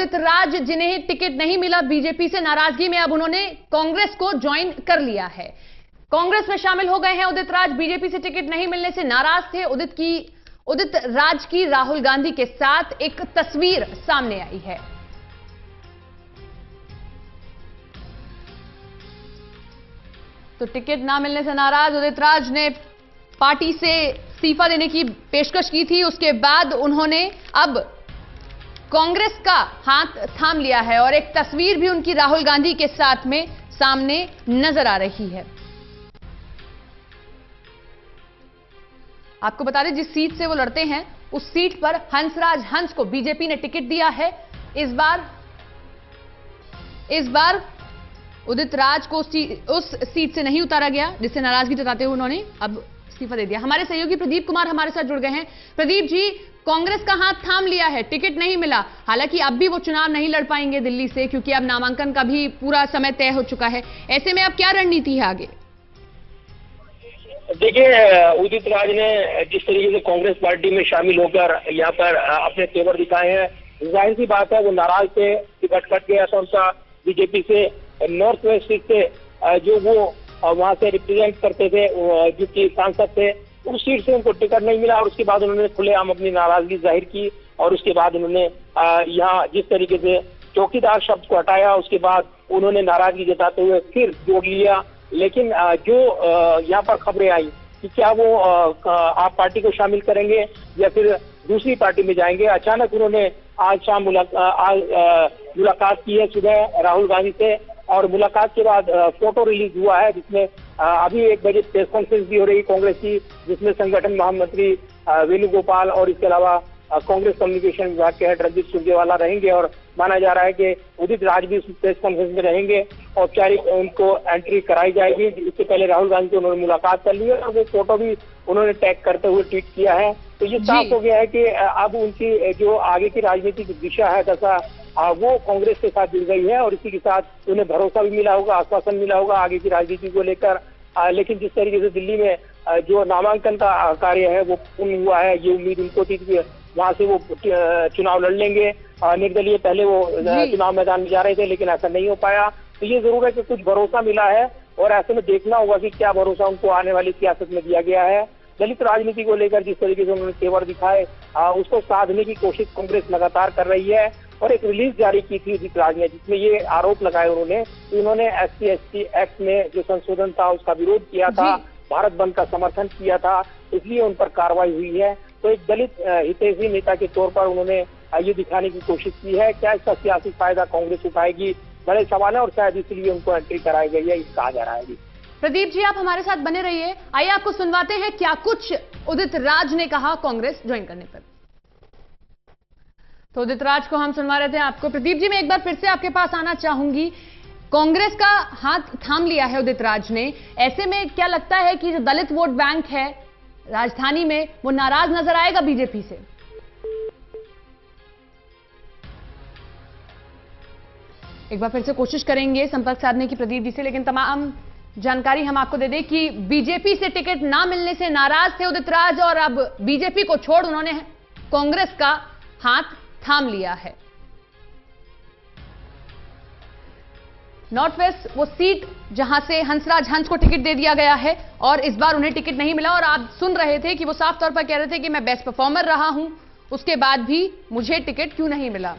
उदित राज, जिन्हें टिकट नहीं मिला बीजेपी से नाराजगी में, अब उन्होंने कांग्रेस को ज्वाइन कर लिया है। कांग्रेस में शामिल हो गए हैं उदित राज। बीजेपी से टिकट नहीं मिलने से नाराज थे। उदित राज की राहुल गांधी के साथ एक तस्वीर सामने आई है। तो टिकट ना मिलने से नाराज उदित राज ने पार्टी से इस्तीफा देने की पेशकश की थी। उसके बाद उन्होंने अब कांग्रेस का हाथ थाम लिया है और एक तस्वीर भी उनकी राहुल गांधी के साथ में सामने नजर आ रही है। आपको बता दें, जिस सीट से वो लड़ते हैं उस सीट पर हंसराज हंस को बीजेपी ने टिकट दिया है। इस बार उदित राज को उस सीट से नहीं उतारा गया, जिससे नाराजगी जताते हुए उन्होंने अब इस्तीफा दे दिया। हमारे सहयोगी प्रदीप कुमार हमारे साथ जुड़ गए हैं। प्रदीप जी, कांग्रेस का हाथ थाम लिया है, टिकट नहीं मिला। हालांकि अब भी वो चुनाव नहीं लड़ पाएंगे दिल्ली से, क्योंकि अब नामांकन का भी पूरा समय तय हो चुका है। ऐसे में अब क्या रणनीति है आगे? देखिए, उदित राज ने जिस तरीके से कांग्रेस पार्टी में शामिल होकर यहाँ पर अपने तेवर दिखाए हैं, जाहिर सी बात है वो नाराज थे। टिकट कट गया था उनका बीजेपी से। नॉर्थ वेस्ट सीट से जो वो वहां से रिप्रेजेंट करते थे, जो कि सांसद थे, उस सीट से उनको टिकट नहीं मिला और उसके बाद उन्होंने खुलेआम अपनी नाराजगी जाहिर की। और उसके बाद उन्होंने यहाँ जिस तरीके से चौकीदार शब्द को हटाया, उसके बाद उन्होंने नाराजगी जताते हुए फिर जोड़ लिया। लेकिन जो यहाँ पर खबरें आई कि क्या वो आप पार्टी को शामिल करेंगे या फिर दूसरी पार्टी में जाएंगे, अचानक उन्होंने आज शाम मुलाकात की है सुबह राहुल गांधी से। और मुलाकात के बाद फोटो रिलीज हुआ है, जिसमें अभी 1 बजे प्रेस कॉन्फ्रेंस भी हो रही है कांग्रेस की, जिसमें संगठन महामंत्री वेणुगोपाल और इसके अलावा कांग्रेस कम्युनिकेशन विभाग के हेड रणदीप सुरजेवाला रहेंगे। और माना जा रहा है कि उदित राज भी प्रेस कॉन्फ्रेंस में रहेंगे। औपचारिक उनको एंट्री कराई जाएगी। इससे पहले राहुल गांधी से उन्होंने मुलाकात कर ली है और वो फोटो भी उन्होंने टैग करते हुए ट्वीट किया है। तो ये साफ हो गया है कि अब उनकी जो आगे की राजनीतिक दिशा है, दशा, वो कांग्रेस के साथ जुड़ गई है और इसी के साथ उन्हें भरोसा भी मिला होगा, आश्वासन मिला होगा आगे की राजनीति को लेकर। लेकिन जिस तरीके से दिल्ली में जो नामांकन का कार्य है वो पूर्ण हुआ है, ये उम्मीद उनको थी कि वहां से वो चुनाव लड़ लेंगे। निर्दलीय पहले वो चुनाव मैदान में जा रहे थे, लेकिन ऐसा नहीं हो पाया। तो ये जरूर है कि कुछ भरोसा मिला है और ऐसे में देखना होगा कि क्या भरोसा उनको आने वाली सियासत में दिया गया है। दलित राजनीति को लेकर जिस तरीके से उन्होंने तेवर दिखाए, उसको साधने की कोशिश कांग्रेस लगातार कर रही है। और एक रिलीज जारी की थी उदित राज ने, जिसमें ये आरोप लगाए उन्होंने SC/ST एक्ट में जो संशोधन था उसका विरोध किया था, भारत बंद का समर्थन किया था, इसलिए उन पर कार्रवाई हुई है। तो एक दलित हितैषी नेता के तौर पर उन्होंने ये दिखाने की कोशिश की है। क्या इसका सियासी फायदा कांग्रेस उठाएगी, बड़े सवाल है और शायद इसलिए उनको एंट्री कराई गई है, कहा जा रहा है। प्रदीप जी, आप हमारे साथ बने रहिए। आइए आपको सुनवाते हैं क्या कुछ उदित राज ने कहा कांग्रेस ज्वाइन करने पर। तो उदित राज को हम सुनवा रहे थे आपको। प्रदीप जी, मैं एक बार फिर से आपके पास आना चाहूंगी। कांग्रेस का हाथ थाम लिया है उदित राज ने। ऐसे में क्या लगता है कि जो दलित वोट बैंक है राजधानी में, वो नाराज नजर आएगा बीजेपी से? एक बार फिर से कोशिश करेंगे संपर्क साधने की प्रदीप जी से, लेकिन तमाम जानकारी हम आपको दे दें कि बीजेपी से टिकट ना मिलने से नाराज थे उदित राज और अब बीजेपी को छोड़ उन्होंने कांग्रेस का हाथ थाम लिया है। नॉर्थ वेस्ट वो सीट जहां से हंसराज हंस को टिकट दे दिया गया है और इस बार उन्हें टिकट नहीं मिला। और आप सुन रहे थे कि वो साफ तौर पर कह रहे थे कि मैं बेस्ट परफॉर्मर रहा हूं, उसके बाद भी मुझे टिकट क्यों नहीं मिला।